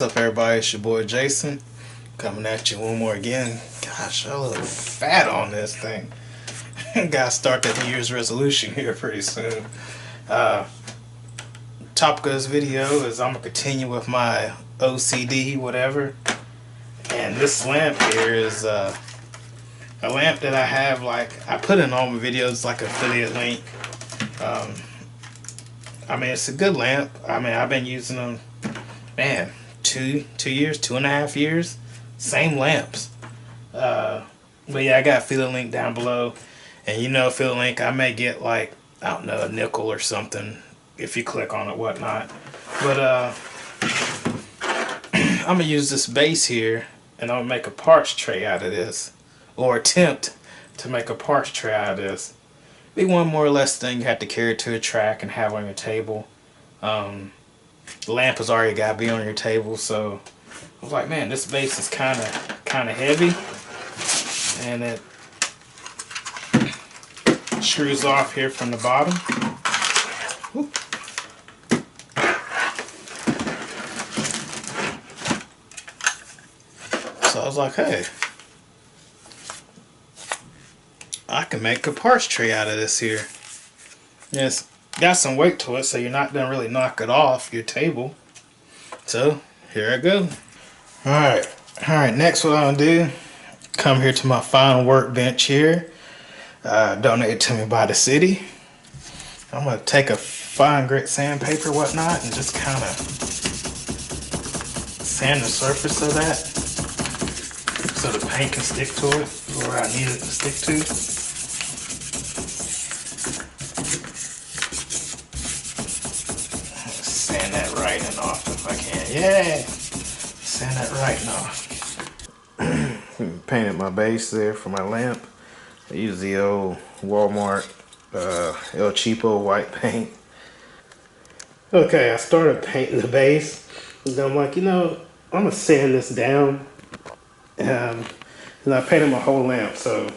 What's up, everybody? It's your boy Jason coming at you one more again. Gosh, I look fat on this thing. Gotta start that New Year's resolution here pretty soon. Topic of this video is I'm gonna continue with my O.C.D. whatever, and this lamp here is a lamp that I have. Like, I put in all my videos, like affiliate link. I mean, it's a good lamp. I mean, I've been using them, man, 2.5 years, same lamps. But yeah, I got affiliate link down below, and you know, affiliate link, I may get like, I don't know, a nickel or something if you click on it, whatnot. But I'm gonna use this base here, and I'm gonna make a parts tray out of this, or attempt to make a parts tray out of this. Be one more or less thing you have to carry to a track and have on your table. The lamp has already got to be on your table, so I was like, man, this base is kind of heavy, and it screws off here from the bottom. Whoop. So I was like, hey, I can make a parts tray out of this here. Yes, got some weight to it, so you're not gonna really knock it off your table. So here I go. Alright, next what I'm gonna do, come here to my final workbench here, donated to me by the city. I'm gonna take a fine grit sandpaper, whatnot, and just kind of sand the surface of that so the paint can stick to it where I need it to stick to. Sand that writing off if I can. Yeah! Sand that writing off. Painted my base there for my lamp. I use the old Walmart El Cheapo white paint. Okay, I started painting the base, and I'm like, you know, I'm gonna sand this down. And I painted my whole lamp, so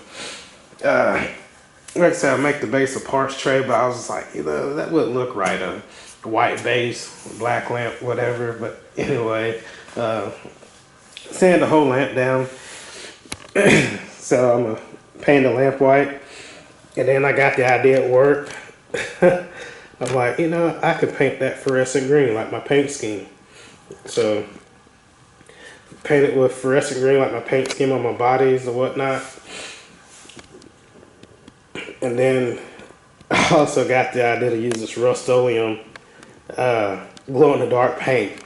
like I said, I make the base a parts tray, but I was just like, you know, that wouldn't look right on a white base, black lamp, whatever. But anyway, sand the whole lamp down. So I'm gonna paint the lamp white, and then I got the idea at work. I'm like, you know, I could paint that fluorescent green like my paint scheme. So paint it with fluorescent green like my paint scheme on my bodies or whatnot. And then I also got the idea to use this Rust-Oleum glow in the dark paint.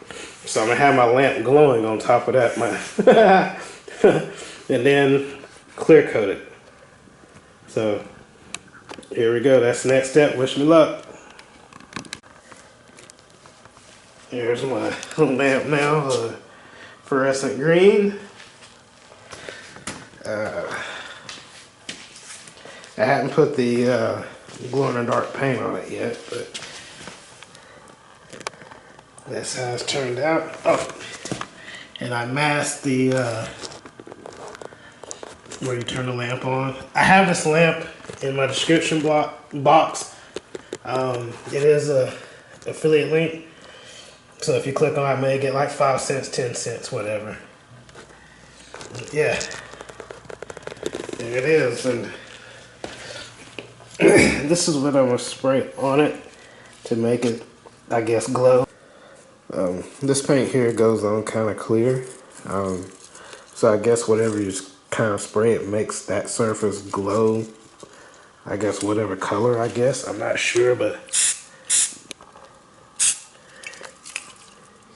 So I'm gonna have my lamp glowing on top of that, and then clear coat it. So here we go. That's the next step. Wish me luck. Here's my lamp now. Fluorescent green. I haven't put the glow in the dark paint on it yet, but that's how it's turned out. Oh, and I masked the where you turn the lamp on. I have this lamp in my description box. It is a affiliate link, so if you click on it, I may get like 5 cents, 10 cents, whatever. Yeah, there it is, and this is what I'm gonna spray on it to make it, I guess, glow. This paint here goes on kind of clear, so I guess whatever you kind of spray, it makes that surface glow. I guess whatever color, I guess, I'm not sure, but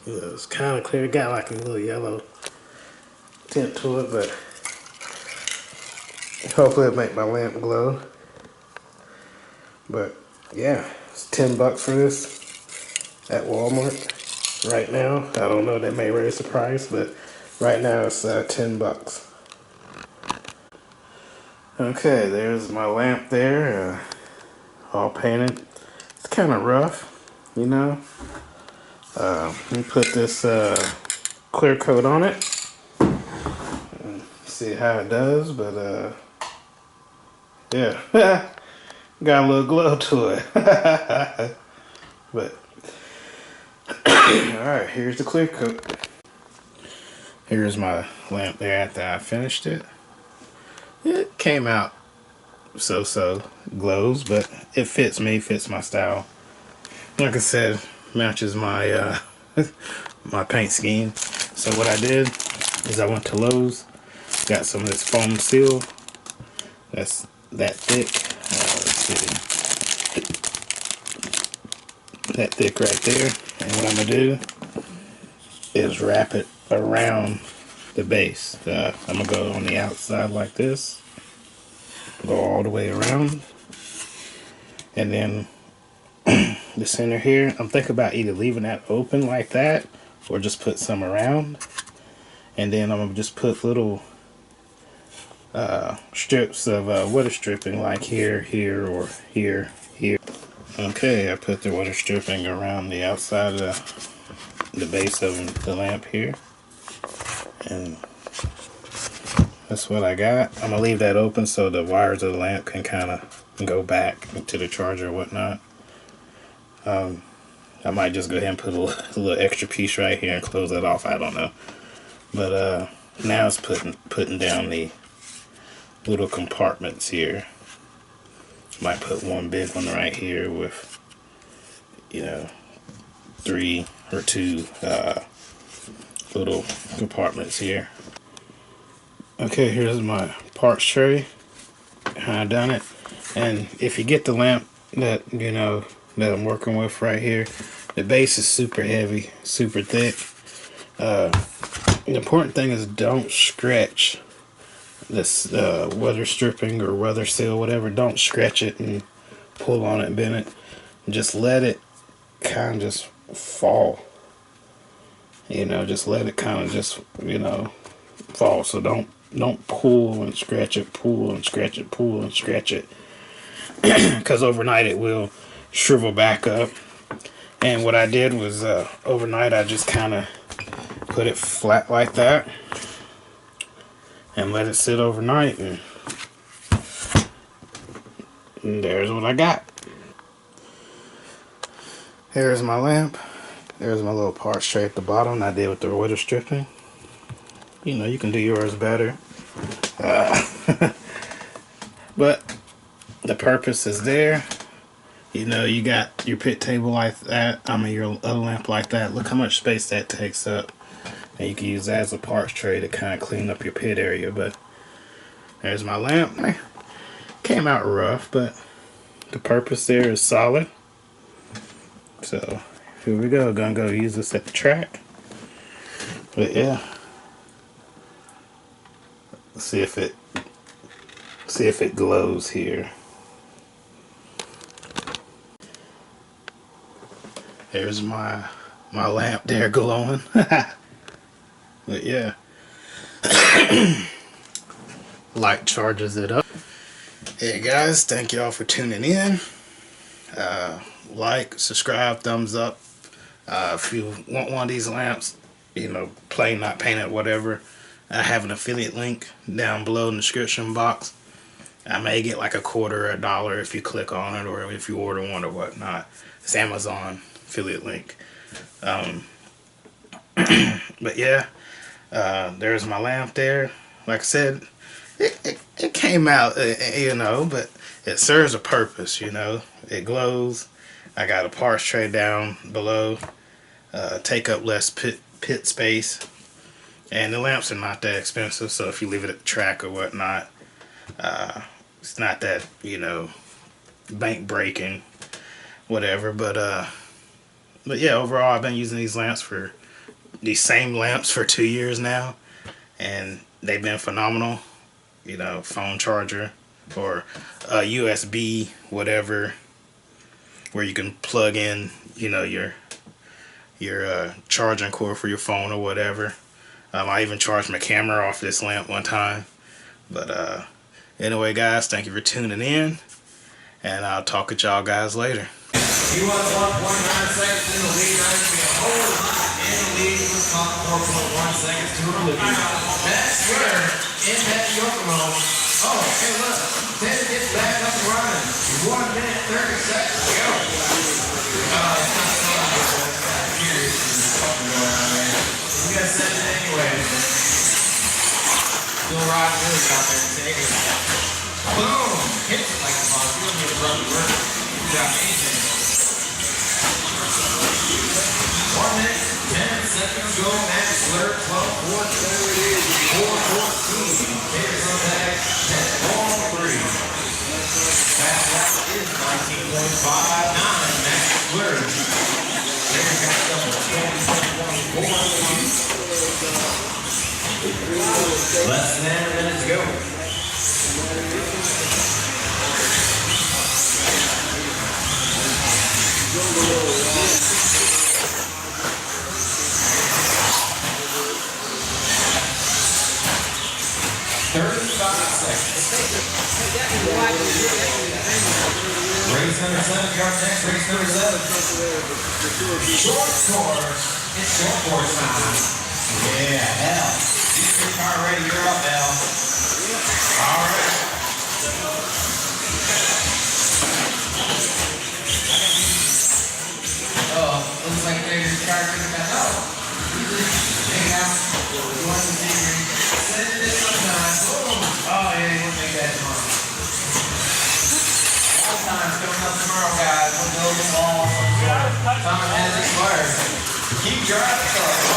you know, it's kind of clear. It got like a little yellow tint to it, but hopefully it'll make my lamp glow. But yeah, it's 10 bucks for this at Walmart right now. I don't know, they may raise the price, but right now it's 10 bucks. Okay, there's my lamp there, all painted. It's kind of rough, you know. Let me put this clear coat on it. See how it does, but yeah. Got a little glow to it. But alright, here's the clear coat. Here's my lamp there after I finished it. It came out so-so, glows, but it fits me, fits my style. Like I said, matches my my paint scheme. So what I did is I went to Lowe's, got some of this foam seal. That's that thick. Let's see, that thick right there. And what I'm gonna do is wrap it around the base. I'm gonna go on the outside like this, go all the way around, and then the center here, I'm thinking about either leaving that open like that or just put some around, and then I'm gonna just put little strips of water stripping like here, or here. Okay, I put the water stripping around the outside of the base of the lamp here, and that's what I got. I'm gonna leave that open so the wires of the lamp can kind of go back to the charger or whatnot. I might just go ahead and put a little extra piece right here and close that off. I don't know, but now it's putting down the little compartments here. Might put one big one right here with, you know, 3 or 2 little compartments here. Okay, here's my parts tray, how I done it. And if you get the lamp that that I'm working with right here, the base is super heavy, super thick. The important thing is don't stretch this weather stripping or weather seal, whatever. Don't stretch it and pull on it and bend it. Just let it kind of just fall. Just let it kind of just fall. So don't pull and scratch it, pull and scratch it, pull and scratch it, because overnight it will shrivel back up. And what I did was overnight I just kind of put it flat like that and let it sit overnight, and there's what I got. Here's my lamp. There's my little parts tray at the bottom I did with the water stripping. You can do yours better. But the purpose is there. You got your pit table like that. Your other lamp like that. Look how much space that takes up. And you can use that as a parts tray to kind of clean up your pit area. But there's my lamp. Came out rough, but the purpose there is solid. So here we go. Gonna go use this at the track. But yeah, let's see if it glows here. There's my lamp there glowing. But yeah, light charges it up. Hey guys, thank y'all for tuning in. Like, subscribe, thumbs up. If you want one of these lamps, plain, not painted, whatever, I have an affiliate link down below in the description box. I may get like $0.25 or $1 if you click on it, or if you order one or whatnot. It's Amazon affiliate link. But yeah, there's my lamp there. Like I said, it came out, but it serves a purpose. It glows. I got a parts tray down below, take up less pit space, and the lamps are not that expensive. So if you leave it at the track or whatnot, it's not that bank breaking, whatever. But yeah, overall I've been using these same lamps for 2 years now, and they've been phenomenal. Phone charger or a USB whatever, where you can plug in your charging cord for your phone or whatever. I even charged my camera off this lamp one time. But anyway guys, thank you for tuning in, and I'll talk with y'all guys later. You want 1.9 seconds in the lead, in the lead with 4.1 seconds to the lead. That's where in that Yokomo. Oh, hey look, then it gets back up and running. 1 minute 30 seconds to go. You gotta send it anyway. still riding really out there today. Boom! Hits it like a boss. You don't need to run to work. You got anything. 1 minute, 10 seconds go. Max Slitter, 12-14. 4-14. From that, 10-3. Fast lap is 19.59. Max Slitter. There's got something 20.4. Less than a minute to go. 35 seconds. Race number 7, yard next. Race number 7. Short course. It's short course time. Yeah, Al. Get your car ready. You're up, Al. All right. Oh, looks like there's a car coming back up. Hang out. You want to see me? Send it in sometime. Oh, yeah, you won't make that tomorrow. Time's coming up tomorrow, guys. We'll build them all. Time has expired. Keep driving.